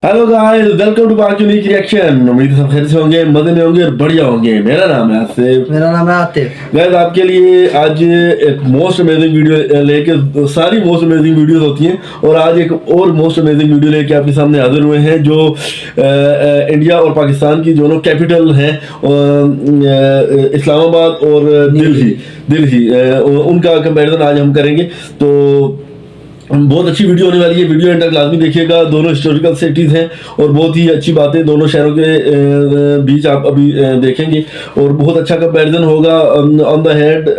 Hello guys, welcome to park unique reaction. उम्मीद है सब खैर से होंगे, मजे में होंगे और बढ़िया होंगे। मेरा नाम है आसिफ। मेरा नाम है आतिफ। गाइस, आपके लिए आज एक मोस्ट अमेजिंग वीडियो लेके, सारी मोस्ट अमेजिंग वीडियोस होती हैं और आज एक और मोस्ट अमेजिंग वीडियो लेके आपके सामने हाजिर हुए हैं जो इंडिया और पाकिस्तान की दोनों कैपिटल हैं, इस्लामाबाद और दिल्ली, उनका कंपैरिजन आज हम करेंगे। तो बहुत अच्छी वीडियो होने वाली है। वीडियो एंड तक लाजमी देखिएगा। दोनों हिस्टोरिकल सिटीज़ हैं और बहुत ही अच्छी बातें दोनों शहरों के बीच आप अभी देखेंगे और बहुत अच्छा कंपैरिजन होगा। On the head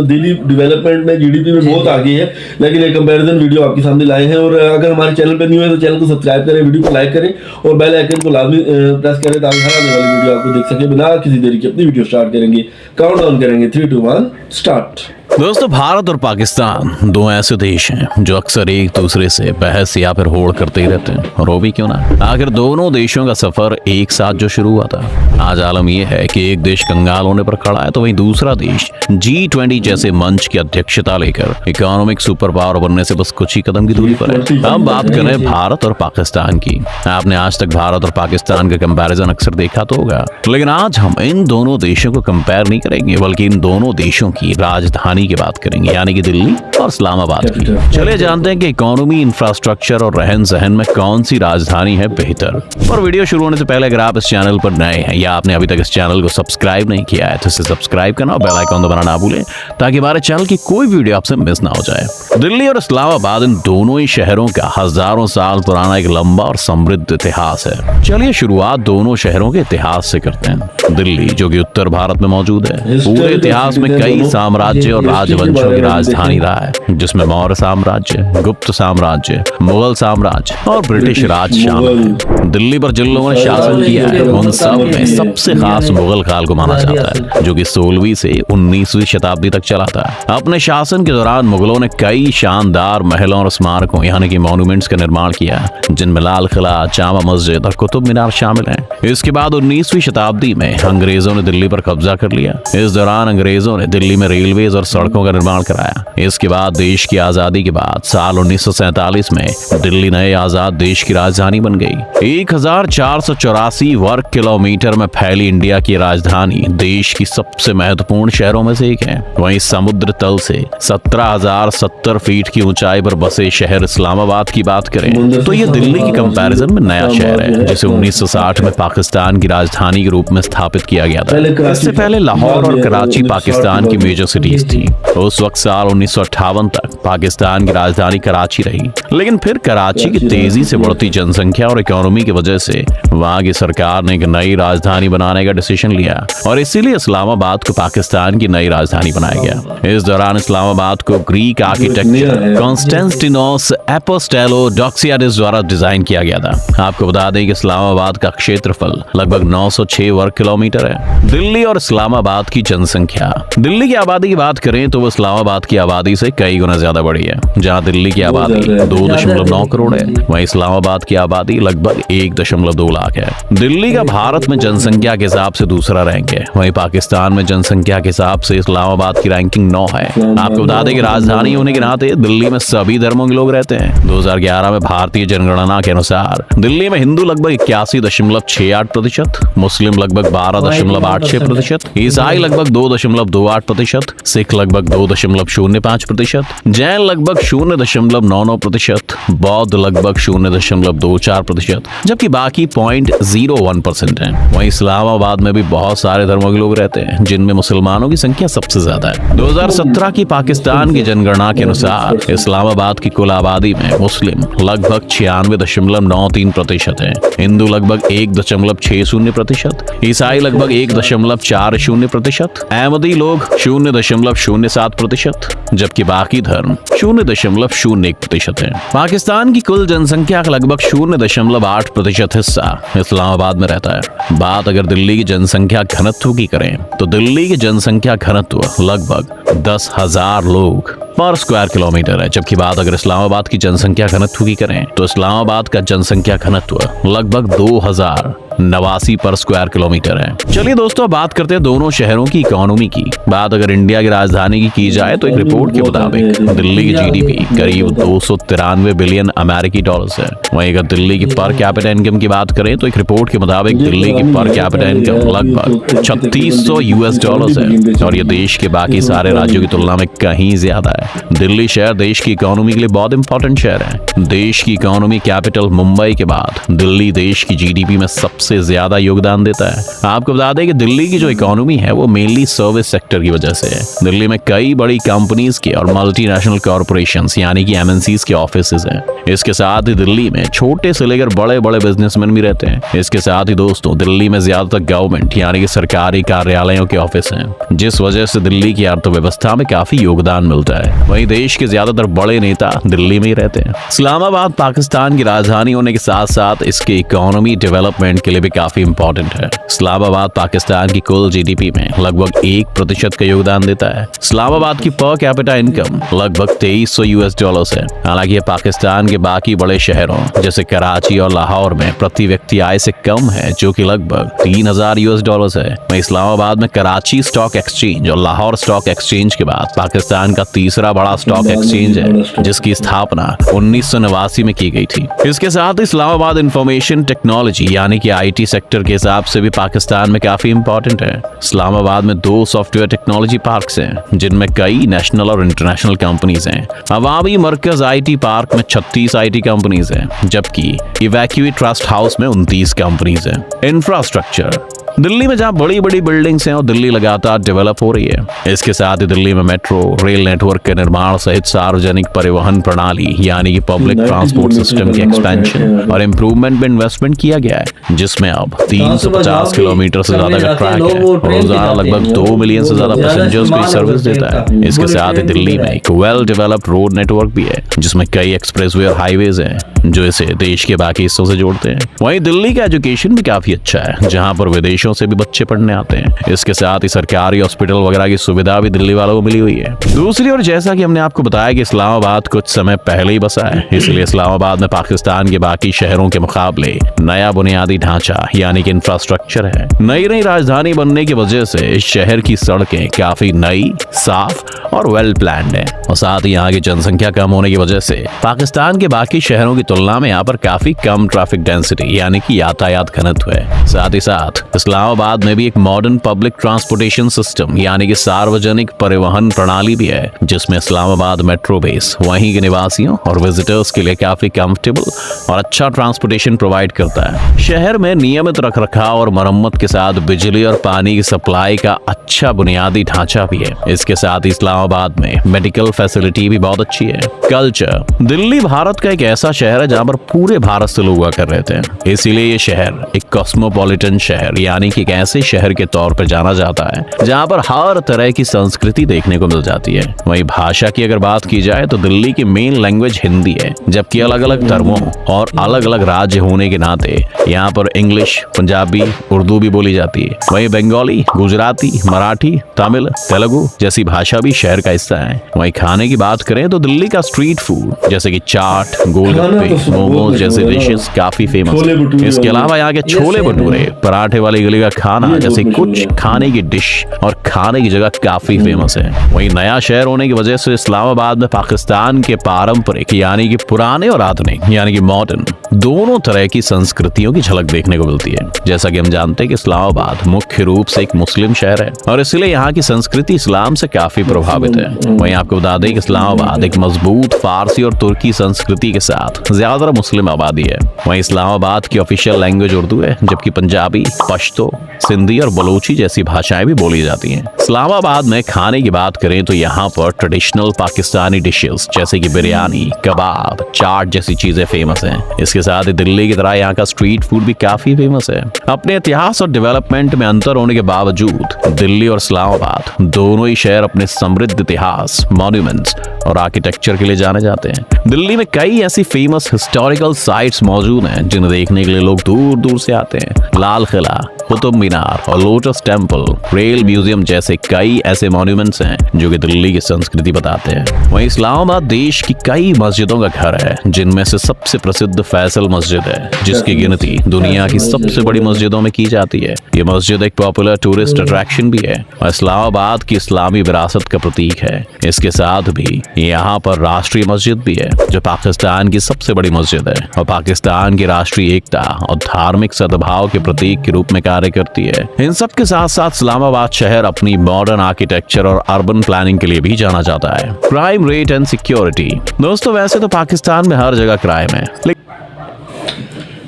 Delhi development में जीडीपी में बहुत आगे है, लेकिन एक कंपैरिजन वीडियो आपके सामने लाए हैं। और अगर हमारे चैनल पर न्यू है तो चैनल को सब्सक्राइब करें, वीडियो को लाइक करें और बेल आइकन को लाजमी प्रेस करें ताकि हर आने वाली वीडियो आपको देख सके। बिना किसी देरी के अपनी वीडियो स्टार्ट करेंगे। काउंट डाउन करेंगे 3, 2, 1 स्टार्ट। दोस्तों, भारत और पाकिस्तान दो ऐसे देश हैं जो अक्सर एक दूसरे से बहस या फिर होड़ करते ही रहते हैं, और वो भी क्यों ना। आखिर दोनों देशों का सफर एक साथ जो शुरू हुआ था। आज आलम यह है कि एक देश कंगाल होने पर खड़ा है तो वहीं दूसरा देश G20 जैसे मंच की अध्यक्षता लेकर इकोनॉमिक सुपर पावर बनने से बस कुछ ही कदम की दूरी पर है। हम बात करें भारत और पाकिस्तान की। आपने आज तक भारत और पाकिस्तान का कंपैरिजन अक्सर देखा तो होगा, लेकिन आज हम इन दोनों देशों को कंपेयर नहीं करेंगे, बल्कि इन दोनों देशों की राजधानी की बात करेंगे, यानी कि दिल्ली और इस्लामाबाद की। चलिए जानते हैं कि इकोनॉमी, इंफ्रास्ट्रक्चर और रहन सहन में कौन सी राजधानी है बेहतर। और वीडियो शुरू होने से पहले अगर आप इस चैनल पर नए हैं या आपने अभी तक इस चैनल को सब्सक्राइब नहीं किया है तो इसे सब्सक्राइब करना और बेल आइकन दबाना ना भूलें ताकि हमारे चैनल की कोई वीडियो आपसे मिस ना हो जाए। दिल्ली और इस्लामाबाद इन दोनों ही शहरों का हजारों साल पुराना एक लंबा और समृद्ध इतिहास है। चलिए शुरुआत दोनों शहरों के इतिहास से करते हैं। दिल्ली जो कि उत्तर भारत में मौजूद है, पूरे इतिहास में कई साम्राज्य और राजवंशों की राजधानी रहा है, जिसमें मौर्य साम्राज्य, गुप्त साम्राज्य, मुगल साम्राज्य और ब्रिटिश राज शामिल है। दिल्ली पर जिन लोगों ने शासन किया है उन सब में सबसे खास मुगल काल को माना जाता है, जो कि 16वीं से 19वीं शताब्दी तक चला था। अपने शासन के दौरान मुगलों ने कई शानदार महलों और स्मारकों यानी कि मॉन्यूमेंट्स का निर्माण किया, जिनमें लाल किला, जामा मस्जिद और कुतुब मीनार शामिल हैं। इसके बाद 19वीं शताब्दी में अंग्रेजों ने दिल्ली पर कब्जा कर लिया। इस दौरान अंग्रेजों ने दिल्ली में रेलवेज और सड़कों का निर्माण कराया। इसके बाद देश की आजादी के बाद साल 1947 में दिल्ली नए आजाद देश की राजधानी बन गई। 1484 वर्ग किलोमीटर में फैली इंडिया की राजधानी देश की सबसे महत्वपूर्ण शहरों में से एक है। वहीं समुद्र तल से 17,070 फीट की ऊंचाई पर बसे शहर इस्लामाबाद की बात करें तो यह दिल्ली की कंपैरिजन में नया शहर है, जिसे 1960 में पाकिस्तान की राजधानी के रूप में स्थापित किया गया था। इससे पहले लाहौर और कराची पाकिस्तान की मेजर सिटीज थी। उस वक्त साल 1958 तक पाकिस्तान की राजधानी कराची रही, लेकिन फिर कराची की तेजी से बढ़ती जनसंख्या और इकोनॉमी की वजह से वहां की सरकार ने एक नई राजधानी बनाने का डिसीजन लिया और इसीलिए इस्लामाबाद को पाकिस्तान की नई राजधानी बनाया गया। इस दौरान इस्लामाबाद को ग्रीक आर्किटेक्चर कॉन्स्टेंटिनोस एपोस्टेलोडोक्सियाडिस द्वारा डिजाइन किया गया था। आपको बता दें कि इस्लामाबाद का क्षेत्रफल लगभग 906 वर्ग किलोमीटर है। दिल्ली और इस्लामाबाद की जनसंख्या। दिल्ली की आबादी की बात करें तो वो इस्लामाबाद की आबादी से कई गुना ज्यादा बड़ी है। जहां दिल्ली की आबादी 2.9 करोड़ है, वहीं इस्लामाबाद की आबादी लगभग 1.2 लाख है। दिल्ली का भारत में जनसंख्या के हिसाब से दूसरा रैंक है, वहीं पाकिस्तान में जनसंख्या के हिसाब से इस्लामाबाद की रैंकिंग 9 है। आपको बता दें कि राजधानी होने के नाते दिल्ली में सभी धर्मों के लोग रहते हैं। 2011 में भारतीय जनगणना के अनुसार दिल्ली में हिंदू लगभग 81.68%, मुस्लिम लगभग 12.86%, ईसाई लगभग 2.28%, सिख लगभग 2.05%, जैन लगभग 0.99%, बौद्ध लगभग 0.24%, जबकि बाकी 0.01% है। वहीं इस्लामाबाद में भी बहुत सारे धर्मों के लोग रहते हैं, जिनमें मुसलमानों की संख्या सबसे ज्यादा है। 2017 की पाकिस्तान की जनगणना के अनुसार इस्लामाबाद की कुल आबादी में मुस्लिम लगभग 96.93% है, हिंदू लगभग 1.60%, ईसाई लगभग 1.40%, अहमदी लोग 0.07%, जबकि बाकी धर्म 0.01% है। पाकिस्तान की कुल जनसंख्या का लगभग 0.8% हिस्सा इस्लामाबाद में रहता है। बात अगर दिल्ली की जनसंख्या घनत्व की करें तो दिल्ली की जनसंख्या घनत्व लगभग 10,000 लोग पर स्क्वायर किलोमीटर है, जबकि बात अगर इस्लामाबाद की जनसंख्या घनत्व की करें तो इस्लामाबाद का जनसंख्या घनत्व लगभग 2000 89 पर स्क्वायर किलोमीटर है। चलिए दोस्तों, बात करते हैं दोनों शहरों की इकोनॉमी की। बात अगर इंडिया की राजधानी की जाए तो एक रिपोर्ट के मुताबिक दिल्ली की जीडीपी करीब 293 बिलियन अमेरिकी डॉलर्स है। वहीं अगर दिल्ली की पर कैपिटा इनकम की बात करें तो एक रिपोर्ट के मुताबिक दिल्ली की पर कैपिटा इनकम लगभग 3600 यूएस डॉलर्स है और ये देश के बाकी सारे राज्यों की तुलना में कहीं ज्यादा है। दिल्ली शहर देश की इकोनॉमी के लिए बहुत इंपॉर्टेंट शहर है। देश की इकोनॉमी कैपिटल मुंबई के बाद दिल्ली देश की जीडीपी में सबसे ज्यादा योगदान देता है। आपको बता दें कि दिल्ली की जो इकोनॉमी है वो मेनली सर्विस सेक्टर की वजह से है। दिल्ली में कई बड़ी कंपनीज के और मल्टीनेशनल कॉर्पोरेशंस यानी कि एमएनसीज के ऑफिसेज हैं। इसके साथ ही दिल्ली में छोटे से लेकर बड़े बड़े बिजनेसमैन भी रहते हैं। इसके साथ ही दोस्तों, दिल्ली में ज्यादातर गवर्नमेंट यानी कि सरकारी कार्यालयों के ऑफिस हैं, जिस वजह से दिल्ली की अर्थव्यवस्था में काफी योगदान मिलता है। वहीं देश के ज्यादातर बड़े नेता दिल्ली में ही रहते हैं। इस्लामाबाद पाकिस्तान की राजधानी होने के साथ साथ इसके इकोनॉमी डेवलपमेंट के लिए भी काफी इंपॉर्टेंट है। इस्लामाबाद पाकिस्तान की कुल जीडीपी में लगभग 1% का योगदान देता है। इस्लामाबाद की पर कैपिटा इनकम लगभग 2300 यूएस डॉलर्स है। हालांकि ये पाकिस्तान के बाकी बड़े शहरों जैसे कराची और लाहौर में प्रति व्यक्ति आय से कम है, जो कि लगभग 3000 यूएस डॉलर्स है। वहीं इस्लामाबाद में कराची स्टॉक एक्सचेंज और लाहौर स्टॉक एक्सचेंज के बाद पाकिस्तान का तीसरा बड़ा स्टॉक एक्सचेंज है, जिसकी स्थापना 1989 में की गई थी। इसके साथ इस्लामाबाद इंफॉर्मेशन टेक्नोलॉजी यानी कि आईटी सेक्टर के हिसाब से भी पाकिस्तान में काफी इंपॉर्टेंट है। इस्लामाबाद में 2 सॉफ्टवेयर टेक्नोलॉजी पार्क्स हैं, जिनमें कई नेशनल और इंटरनेशनल कंपनीज हैं। अवामी मरकज आईटी पार्क में 36 आईटी कंपनीज हैं, जबकि इवैक्यूएट ट्रस्ट हाउस में 29 कंपनीज हैं। इंफ्रास्ट्रक्चर दिल्ली में जहां बड़ी बड़ी बिल्डिंग्स हैं और दिल्ली लगातार डेवलप हो रही है। इसके साथ ही दिल्ली में मेट्रो रेल नेटवर्क के निर्माण सहित सार्वजनिक परिवहन प्रणाली यानी कि पब्लिक ट्रांसपोर्ट सिस्टम की एक्सपेंशन और इम्प्रूवमेंट में इन्वेस्टमेंट किया गया है, जिसमें अब 350 किलोमीटर से ज्यादा का ट्रैक है और रोजाना लगभग 2 मिलियन से ज्यादा पैसेंजर्स की सर्विस देता है। इसके साथ ही दिल्ली में एक वेल डेवलप्ड रोड नेटवर्क भी है, जिसमें कई एक्सप्रेसवे और हाईवेज हैं जो इसे देश के बाकी हिस्सों से जोड़ते हैं। वहीं दिल्ली का एजुकेशन भी काफी अच्छा है, जहां पर विदेशों से भी बच्चे पढ़ने आते हैं। इसके साथ ही सरकारी हॉस्पिटल वगैरह की सुविधा भी दिल्ली वालों को मिली हुई है। दूसरी ओर, जैसा कि हमने आपको बताया कि इस्लामाबाद कुछ समय पहले ही बसा है, इसलिए इस्लामाबाद में पाकिस्तान के बाकी शहरों के मुकाबले नया बुनियादी ढांचा यानी कि इंफ्रास्ट्रक्चर है। नई राजधानी बनने की वजह से इस शहर की सड़कें काफी नई, साफ और वेल प्लान्ड है और साथ ही यहाँ की जनसंख्या कम होने की वजह से पाकिस्तान के बाकी शहरों की तुलना में यहाँ पर काफी कम ट्रैफिक डेंसिटी यानी कि यातायात घनत्व है। साथ ही साथ इस्लामाबाद में भी एक मॉडर्न पब्लिक ट्रांसपोर्टेशन सिस्टम यानी कि सार्वजनिक परिवहन प्रणाली भी है, जिसमें इस्लामाबाद मेट्रो बेस वहीं के निवासियों और विजिटर्स के लिए काफी कंफर्टेबल और अच्छा ट्रांसपोर्टेशन प्रोवाइड करता है। शहर में नियमित रखरखाव और मरम्मत के साथ बिजली और पानी की सप्लाई का अच्छा बुनियादी ढांचा भी है। इसके साथ ही इस्लामाबाद में मेडिकल फैसिलिटी भी बहुत अच्छी है। कल्चर दिल्ली भारत का एक ऐसा शहर है जहाँ पर पूरे भारत से लोग आकर रहते हैं, इसीलिए ये शहर एक कॉस्मोपॉलिटन शहर यानी कि एक ऐसे शहर के तौर पर जाना जाता है जहाँ पर हर तरह की संस्कृति देखने को मिल जाती है। वहीं भाषा की अगर बात की जाए तो दिल्ली की मेन लैंग्वेज हिंदी है, जबकि अलग अलग धर्मों और अलग अलग राज्य होने के नाते यहाँ पर इंग्लिश, पंजाबी, उर्दू भी बोली जाती है। वहीं बंगाली, गुजराती, मराठी, तमिल, तेलुगु जैसी भाषा भी शहर का हिस्सा है। वहीं खाने की बात करें तो दिल्ली का स्ट्रीट फूड जैसे कि चाट, गोलगप्पे, मोमोज जैसे डिशेस काफी फेमस है। इसके अलावा यहाँ के छोले भटूरे, पराठे वाली गली का खाना जैसे कुछ खाने की डिश और खाने की जगह काफी फेमस है। वहीं नया शहर होने की वजह से इस्लामाबाद में पाकिस्तान के पारंपरिक यानी कि पुराने और आधुनिक यानी कि मॉडर्न दोनों तरह की संस्कृतियों की झलक देखने को मिलती है। जैसा कि हम जानते हैं कि इस्लामाबाद मुख्य रूप से एक मुस्लिम शहर है और इसलिए यहाँ की संस्कृति इस्लाम से काफी प्रभावित है। वहीं आपको बता दें कि इस्लामाबाद एक मजबूत फारसी और तुर्की संस्कृति के साथ ज्यादातर मुस्लिम आबादी है। वहीं इस्लामाबाद की ऑफिशियल लैंग्वेज उर्दू है, जबकि पंजाबी, पश्तो, सिंधी और बलोची जैसी भाषाएं भी बोली जाती हैं। इस्लामाबाद में खाने की बात करें तो यहाँ पर ट्रेडिशनल पाकिस्तानी डिशेस जैसे कि बिरयानी, कबाब, चाट जैसी चीजें फेमस हैं। इसके साथ ही दिल्ली की तरह यहाँ का स्ट्रीट फूड भी काफी फेमस है। अपने इतिहास और डेवलपमेंट में अंतर होने के बावजूद दिल्ली और इस्लामाबाद दोनों ही शहर अपने समृद्ध इतिहास, मॉन्यूमेंट्स और आर्किटेक्चर के लिए जाने जाते हैं। दिल्ली में कई ऐसी फेमस हिस्टोरिकल साइट्स मौजूद हैं जिन्हें देखने के लिए लोग दूर दूर से आते हैं। लाल किला, कुतुब मीनार और लोटस टेम्पल, रेल म्यूजियम जैसे कई ऐसे मॉन्यूमेंट्स हैं जो कि दिल्ली की संस्कृति बताते हैं। वहीं इस्लामाबाद देश की कई मस्जिदों का घर है, जिनमें से सबसे प्रसिद्ध फैज फैसल मस्जिद है, जिसकी गिनती दुनिया की सबसे बड़ी मस्जिदों में की जाती है। ये मस्जिद एक पॉपुलर टूरिस्ट अट्रैक्शन भी है और इस्लामाबाद की इस्लामी विरासत का प्रतीक है। इसके साथ भी यहाँ पर राष्ट्रीय मस्जिद भी है, जो पाकिस्तान की सबसे बड़ी मस्जिद है और पाकिस्तान की राष्ट्रीय एकता और धार्मिक सद्भाव के प्रतीक के रूप में कार्य करती है। इन सब के साथ साथ इस्लामाबाद शहर अपनी मॉडर्न आर्किटेक्चर और अर्बन प्लानिंग के लिए भी जाना जाता है। Crime rate and security. दोस्तों, वैसे तो पाकिस्तान में हर जगह क्राइम है, लेकिन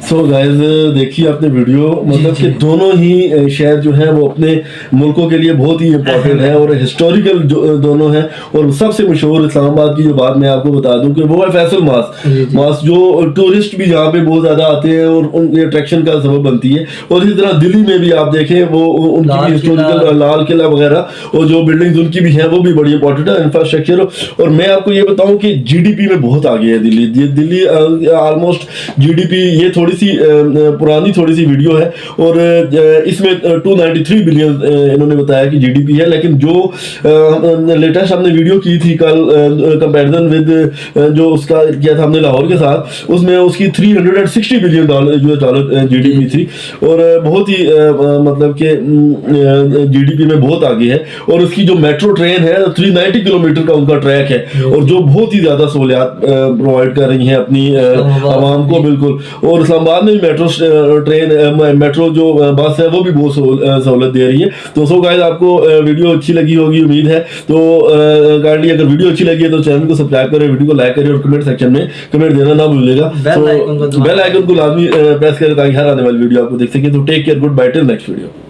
सो गाइस, देखिए आपने वीडियो, मतलब कि दोनों ही शहर जो है वो अपने मुल्कों के लिए बहुत ही इम्पोर्टेंट है और हिस्टोरिकल दोनों हैं। और सबसे मशहूर इस्लामाबाद की जो बात मैं आपको बता दूं कि वो है फैसल मास्क, जो टूरिस्ट भी यहाँ पे बहुत ज्यादा आते हैं और उनके अट्रैक्शन का सबब बनती है। और इसी तरह दिल्ली में भी आप देखें, वो उनकी भी हिस्टोरिकल लाल किला वगैरह और जो बिल्डिंग्स उनकी भी हैं वो भी बड़ी इंपॉर्टेंट है, इंफ्रास्ट्रक्चर। और मैं आपको ये बताऊं कि जीडीपी में बहुत आगे है दिल्ली ऑलमोस्ट जीडीपी, ये थोड़ी सी पुरानी थोड़ी सी वीडियो है और इसमें 293 बिलियन इन्होंने बताया कि जीडीपी है। लेकिन जो लेटेस्ट हमने वीडियो की थी कल, कंपैरिजन विद जो उसका किया था हमने लाहौर के साथ, उसमें उसकी 360 बिलियन डॉलर जीडीपी थी और बहुत ही मतलब कि जीडीपी में बहुत आगे है। और उसकी जो मेट्रो ट्रेन है 390 किलोमीटर का उनका ट्रैक है और जो बहुत ही ज्यादा सहूलियात प्रोवाइड कर रही हैं अपनी आवाम को। बिल्कुल। और इस्लामाबाद में मेट्रो ट्रेन, मेट्रो जो बस है वो भी बहुत सहूलत दे रही है। तो सो गाइस, आपको वीडियो अच्छी लगी होगी उम्मीद है। तो काइंडली अगर वीडियो अच्छी लगी है तो चैनल को सब्सक्राइब करें, वीडियो को लाइक करें और कमेंट सेक्शन में कमेंट देना ना भूलिएगा। बेल आइकन को लाजमी प्रेस करें ताकि हर आने वाली वीडियो आपको देख सके। तो take care, good bye, till next video.